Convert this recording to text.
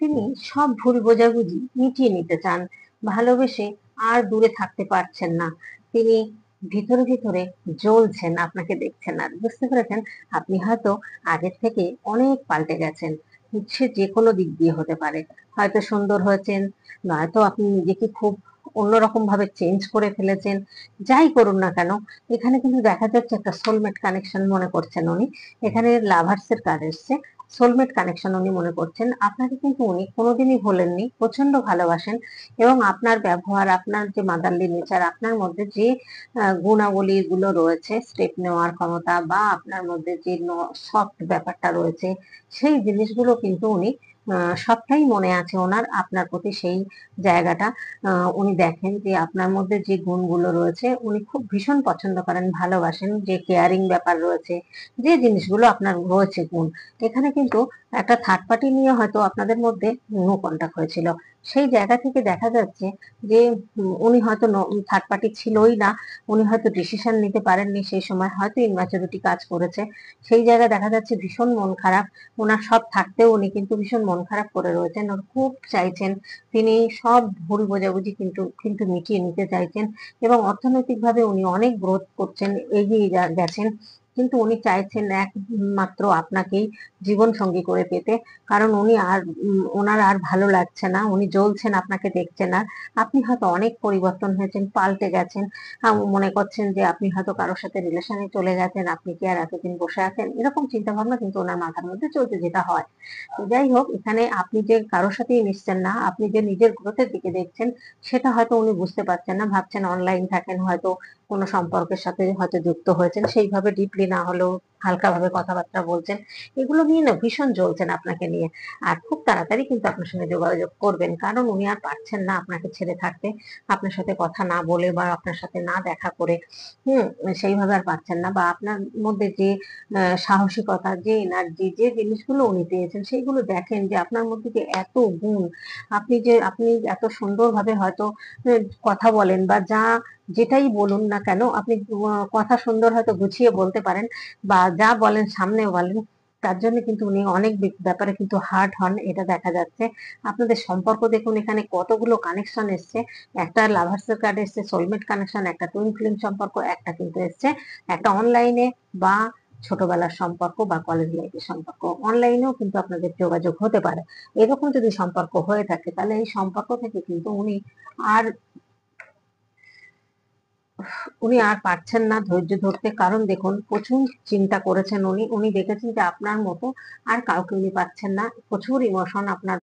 তিনি সব ভুল বোঝাবুঝি মিটিয়ে নিতে চান, ভালোবেসে আর দূরে থাকতে পারছেন না। তিনি ভিতরে ভিতরে জ্বলছেন, আপনাকে দেখছেন আর বুঝতে পেরেছেন আপনি হয়তো আগের থেকে অনেক পাল্টে গেছেন। সে যে কোনো দিক দিয়ে হতে পারে, হয়তো সুন্দর হয়েছেন, নয়তো আপনি নিজেকে খুব অন্যরকম ভাবে চেঞ্জ করে ফেলেছেন। যাই করুন না কেন, এখানে কিন্তু দেখা যাচ্ছে একটা সোলমেট কানেকশন মনে করছেন উনি। এখানে লাভার্স এর কার্ড এসছে, সোলমেট কানেকশন উনি মনে করছেন। আপনাকে কিন্তু উনি কোনোদিনই ভোলেননি, প্রচন্ড ভালোবাসেন এবং আপনার ব্যবহার, আপনার যে মাদারলি নেচার, আপনার মধ্যে যে গুণাবলী গুলো রয়েছে, স্টেপ নেওয়ার ক্ষমতা বা আপনার মধ্যে যে সফট ব্যাপারটা রয়েছে, সেই জিনিসগুলো কিন্তু উনি সবটাই মনে আছে ওনার আপনার প্রতি। সেই জায়গাটা উনি দেখেন যে আপনার মধ্যে যে গুণগুলো রয়েছে উনি খুব ভীষণ পছন্দ করেন, ভালোবাসেন। যে কেয়ারিং ব্যাপার রয়েছে, যে জিনিসগুলো আপনার রয়েছে গুণ, এখানে কিন্তু একটা থার্ড পার্টি নিয়ে হয়তো আপনাদের মধ্যে নো কন্টাক্ট হয়েছিল। সেই জায়গা থেকে দেখা যাচ্ছে যে উনি হয়তো থার্ড পার্টি ছিলই না, উনি হয়তো ডিসিশন নিতে পারেননি সেই সময়, হয়তো ইনম্যাচুরিটি কাজ করেছে। সেই জায়গায় দেখা যাচ্ছে ভীষণ মন খারাপ। ওনার সব থাকতেও উনি কিন্তু ভীষণ মন খারাপ করে রয়েছেন, ওর খুব চাইছেন তিনি সব ভুল বোঝাবুঝি কিন্তু কিন্তু মিটিয়ে নিতে চাইছেন এবং অর্থনৈতিকভাবে উনি অনেক গ্রোথ করছেন, এগিয়ে গেছেন। কিন্তু উনি চাইছেন একমাত্র আপনাকেই জীবন সঙ্গী করে পেতে। কারণ উনি আর ওনার আর ভালো লাগছে না, উনি জ্বলছেন, আপনাকে দেখছেন আর আপনি হয়তো অনেক পরিবর্তন হয়েছেন, পাল্টে গেছেন। মনে করছেন যে আপনি হয়তো কারোর সাথে রিলেশনে চলে গেছেন, আপনি কি আর এতদিন বসে আছেন, এরকম চিন্তা ভাবনা কিন্তু ওনার মাথার মধ্যে চলছে, যেটা হয়। তো যাই হোক, এখানে আপনি যে কারোর সাথেই মিশছেন না, আপনি যে নিজের গ্রোথের দিকে দেখছেন, সেটা হয়তো উনি বুঝতে পারছেন না। ভাবছেন অনলাইন থাকেন, হয়তো কোনো সম্পর্কের সাথে হয়তো যুক্ত হয়েছেন, সেইভাবে ডিপলি না হলেও হালকা ভাবে কথাবার্তা বলছেন। এগুলো নিয়ে না ভীষণ জ্বলছেন আপনাকে নিয়ে। আর খুব তাড়াতাড়ি কিন্তু আপনার সঙ্গে যোগাযোগ করবেন, কারণ উনি আর পারছেন না আপনাকে ছেড়ে থাকতে। আপনার সাথে কথা না বলে বা আপনার সাথে না দেখা করে হুম সেইভাবে আর পারছেন না। বা আপনার মধ্যে যে সাহসিকতা, যে এনার্জি, যে জিনিসগুলো উনি পেয়েছেন, সেইগুলো দেখেন যে আপনার মধ্যে যে এত গুণ, আপনি এত সুন্দরভাবে হয়তো কথা বলেন বা যেটাই বলুন না কেন, আপনি কথা সুন্দর হয়তো গুছিয়ে বলতে পারেন বা যা বলেন সামনেও বলেন। তার জন্য কিন্তু উনি অনেক ব্যাপারে কিন্তু হার্ড হন, এটা দেখা যাচ্ছে। আপনাদের সম্পর্ক দেখুন, এখানে কতগুলো কানেকশন এসছে। একটা লাভার্স এর কার্ড এসছে, সোলমেট কানেকশন, একটা টুইন ফ্লেম সম্পর্ক, একটা কিন্তু এসছে একটা অনলাইনে বা ছোটবেলার সম্পর্ক বা কলেজ লাইফের সম্পর্ক। অনলাইনেও কিন্তু আপনাদের যোগাযোগ হতে পারে। এরকম যদি সম্পর্ক হয়ে থাকে, তাহলে এই সম্পর্ক থেকে কিন্তু আর উনি আর পারছেন না ধৈর্য ধরতে। কারণ দেখুন, প্রচুর চিন্তা করেছেন উনি, উনি দেখেছেন যে আপনার মতো আর কাউকে উনি পাচ্ছেন না। প্রচুর ইমোশন আপনার